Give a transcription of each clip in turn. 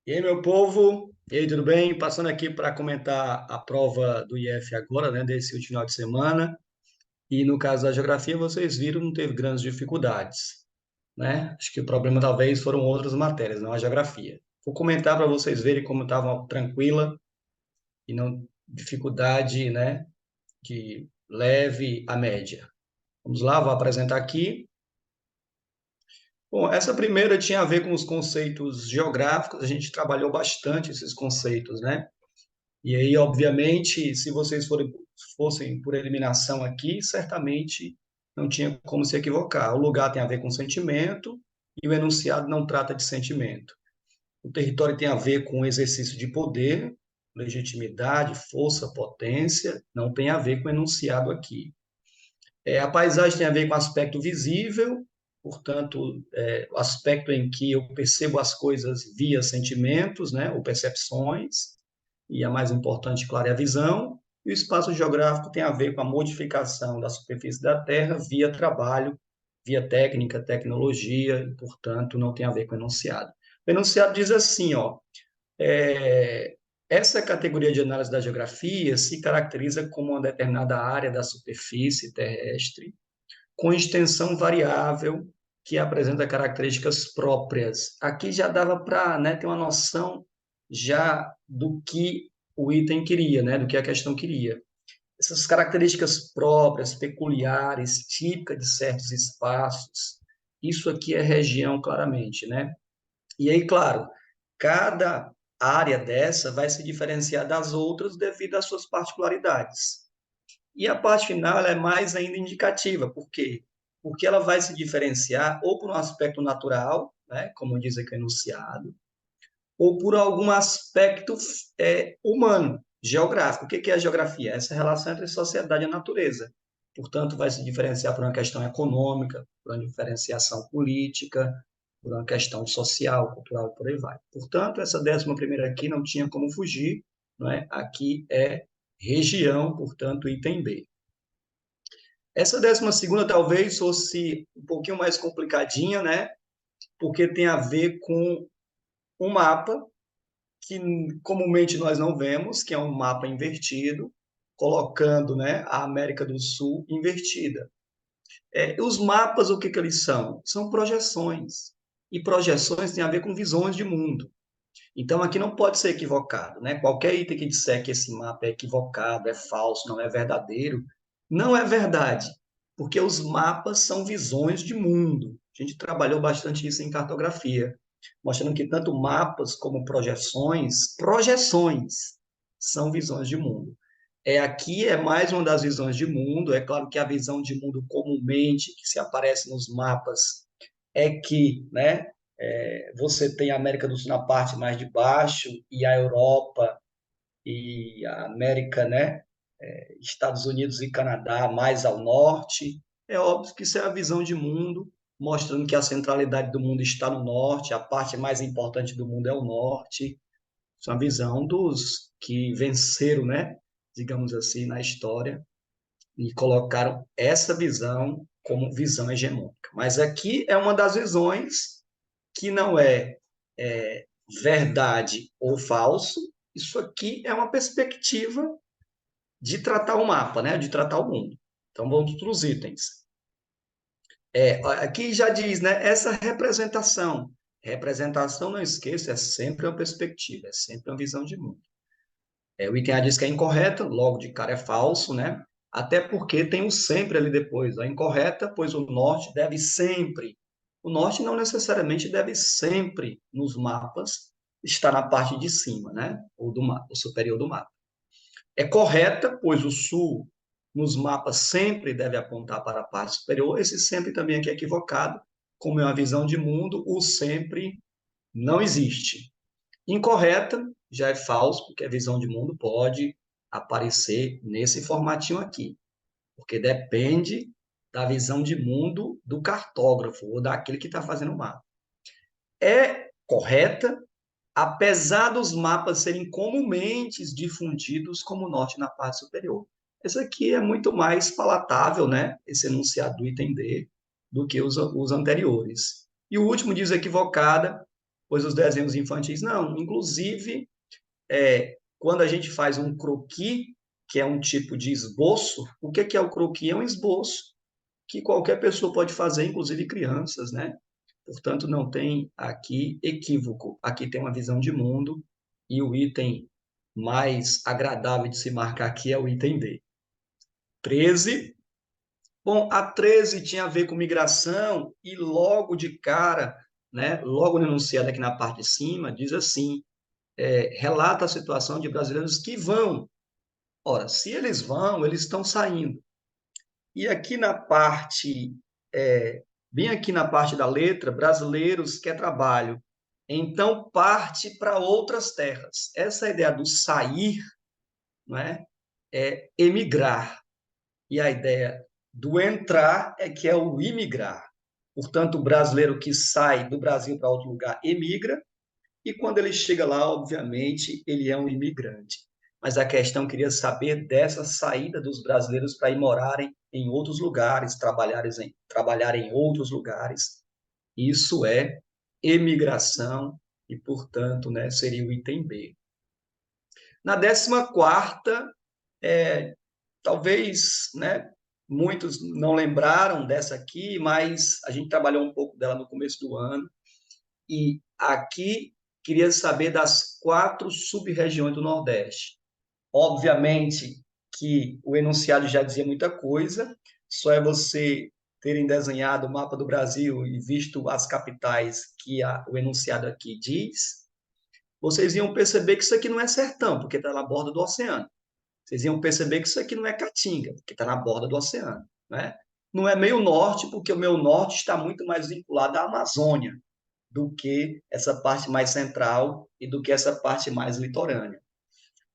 E aí, meu povo? E aí, tudo bem? Passando aqui para comentar a prova do IF agora, né, desse último final de semana. E no caso da geografia, vocês viram, não teve grandes dificuldades, né? Acho que o problema talvez foram outras matérias, não a geografia. Vou comentar para vocês verem como estava tranquila e não dificuldade, né, de leve a média. Vamos lá, vou apresentar aqui. Bom, essa primeira tinha a ver com os conceitos geográficos, a gente trabalhou bastante esses conceitos, né? E aí, obviamente, se vocês fossem por eliminação aqui, certamente não tinha como se equivocar. O lugar tem a ver com sentimento e o enunciado não trata de sentimento. O território tem a ver com exercício de poder, legitimidade, força, potência, não tem a ver com o enunciado aqui. A paisagem tem a ver com aspecto visível, portanto, o aspecto em que eu percebo as coisas via sentimentos, né, ou percepções, e a mais importante, claro, é a visão. E o espaço geográfico tem a ver com a modificação da superfície da Terra via trabalho, via técnica, tecnologia, e, portanto, não tem a ver com o enunciado. O enunciado diz assim, ó, é, essa categoria de análise da geografia se caracteriza como uma determinada área da superfície terrestre com extensão variável que apresenta características próprias. Aqui já dava para, né, ter uma noção já do que o item queria, né, do que a questão queria. Essas características próprias, peculiares, típicas de certos espaços, isso aqui é região claramente, né? E aí, claro, cada área dessa vai se diferenciar das outras devido às suas particularidades. E a parte final ela é mais ainda indicativa, por quê? Porque ela vai se diferenciar ou por um aspecto natural, né, como diz aqui o enunciado, ou por algum aspecto humano, geográfico. O que é a geografia? Essa relação entre sociedade e natureza. Portanto, vai se diferenciar por uma questão econômica, por uma diferenciação política, por uma questão social, cultural, por aí vai. Portanto, essa 11ª aqui não tinha como fugir, não é? Aqui é região, portanto, item B. Essa 12ª talvez fosse um pouquinho mais complicadinha, né? Porque tem a ver com um mapa que comumente nós não vemos, que é um mapa invertido, colocando, né, a América do Sul invertida. Os mapas, o que eles são? São projeções. E projeções têm a ver com visões de mundo. Então, aqui não pode ser equivocado, né? Qualquer item que disser que esse mapa é equivocado, é falso, não é verdadeiro, não é verdade, porque os mapas são visões de mundo. A gente trabalhou bastante isso em cartografia, mostrando que tanto mapas como projeções são visões de mundo. Aqui é mais uma das visões de mundo. É claro que a visão de mundo comumente que se aparece nos mapas é que, né, você tem a América do Sul na parte mais de baixo e a Europa e a América, né, Estados Unidos e Canadá mais ao norte. É óbvio que isso é a visão de mundo, mostrando que a centralidade do mundo está no norte, a parte mais importante do mundo é o norte. Isso é uma visão dos que venceram, né, digamos assim, na história e colocaram essa visão como visão hegemônica. Mas aqui é uma das visões que não é verdade ou falso. Isso aqui é uma perspectiva de tratar o mapa, né? De tratar o mundo. Então vamos para os itens. Aqui já diz, né? Essa representação. Representação, não esqueça, é sempre uma perspectiva, é sempre uma visão de mundo. O item A diz que é incorreta, logo de cara é falso, né? Até porque tem o sempre ali depois. A incorreta, pois o norte deve sempre. O norte não necessariamente deve sempre, nos mapas, estar na parte de cima, né? Ou do mapa, o superior do mapa. É correta, pois o sul, nos mapas, sempre deve apontar para a parte superior. Esse sempre também aqui é equivocado. Como é uma visão de mundo, o sempre não existe. Incorreta já é falso, porque a visão de mundo pode aparecer nesse formatinho aqui, porque depende da visão de mundo do cartógrafo ou daquele que está fazendo o mapa. É correta, apesar dos mapas serem comumente difundidos como norte na parte superior. Esse aqui é muito mais palatável, né? Esse enunciado do item D, do que os anteriores. E o último diz equivocada, pois os desenhos infantis não. Inclusive, quando a gente faz um croquis, que é um tipo de esboço, o que é o croquis? É um esboço que qualquer pessoa pode fazer, inclusive crianças, né? Portanto, não tem aqui equívoco. Aqui tem uma visão de mundo e o item mais agradável de se marcar aqui é o item D. 13. Bom, a 13 tinha a ver com migração e logo de cara, né, logo no enunciado aqui na parte de cima, diz assim, relata a situação de brasileiros que vão. Ora, se eles vão, eles estão saindo. E aqui na parte, bem aqui na parte da letra, brasileiros quer trabalho. Então parte para outras terras. Essa ideia do sair, não é emigrar. E a ideia do entrar é que é o imigrar. Portanto, o brasileiro que sai do Brasil para outro lugar emigra, e quando ele chega lá, obviamente, ele é um imigrante. Mas a questão queria saber dessa saída dos brasileiros para ir morarem em outros lugares, trabalhar em outros lugares. Isso é emigração e, portanto, né, seria o item B. Na 14ª, talvez, né, muitos não lembraram dessa aqui, mas a gente trabalhou um pouco dela no começo do ano. E aqui queria saber das 4 sub-regiões do Nordeste. Obviamente que o enunciado já dizia muita coisa, só é você terem desenhado o mapa do Brasil e visto as capitais que o enunciado aqui diz, vocês iam perceber que isso aqui não é sertão, porque está na borda do oceano. Vocês iam perceber que isso aqui não é caatinga, porque está na borda do oceano. Né? Não é meio norte, porque o meio norte está muito mais vinculado à Amazônia do que essa parte mais central e do que essa parte mais litorânea.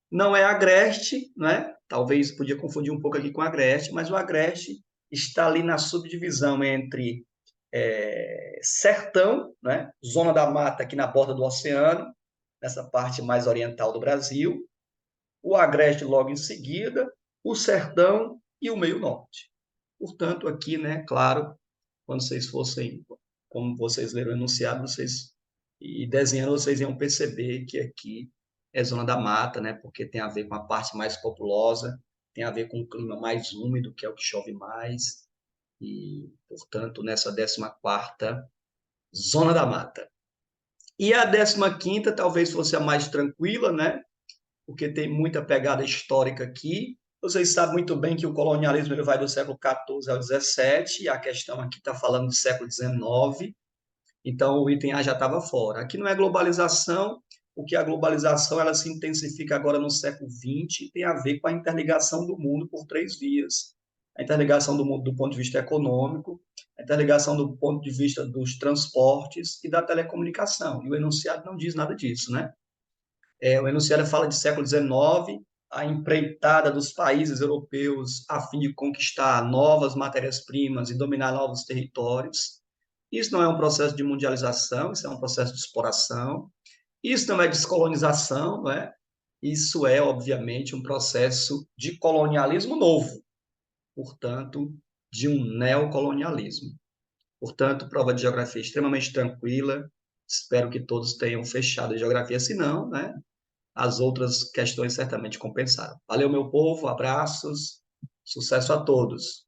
Não é agreste, né? Talvez podia confundir um pouco aqui com agreste, mas o agreste está ali na subdivisão entre sertão, né? Zona da mata aqui na borda do oceano, nessa parte mais oriental do Brasil, o agreste logo em seguida, o sertão e o meio norte. Portanto, aqui, né, claro, quando vocês fossem, como vocês leram o enunciado, vocês e desenhando, vocês iam perceber que aqui é zona da mata, né, porque tem a ver com a parte mais populosa, tem a ver com o clima mais úmido, que é o que chove mais, e, portanto, nessa 14ª, zona da mata. E a 15ª talvez fosse a mais tranquila, né, porque tem muita pegada histórica aqui. Vocês sabem muito bem que o colonialismo ele vai do século XIV ao XVII, e a questão aqui está falando do século XIX, então o item A já estava fora. Aqui não é globalização, porque a globalização ela se intensifica agora no século XX e tem a ver com a interligação do mundo por 3 vias. A interligação do mundo do ponto de vista econômico, a interligação do ponto de vista dos transportes e da telecomunicação. E o enunciado não diz nada disso, né? O enunciado fala de século XIX, a empreitada dos países europeus a fim de conquistar novas matérias-primas e dominar novos territórios. Isso não é um processo de mundialização, isso é um processo de exploração. Isso não é descolonização, não é? Isso é, obviamente, um processo de colonialismo novo, portanto, de um neocolonialismo. Portanto, prova de geografia extremamente tranquila. Espero que todos tenham fechado a geografia, se não, né? As outras questões certamente compensaram. Valeu, meu povo, abraços, sucesso a todos.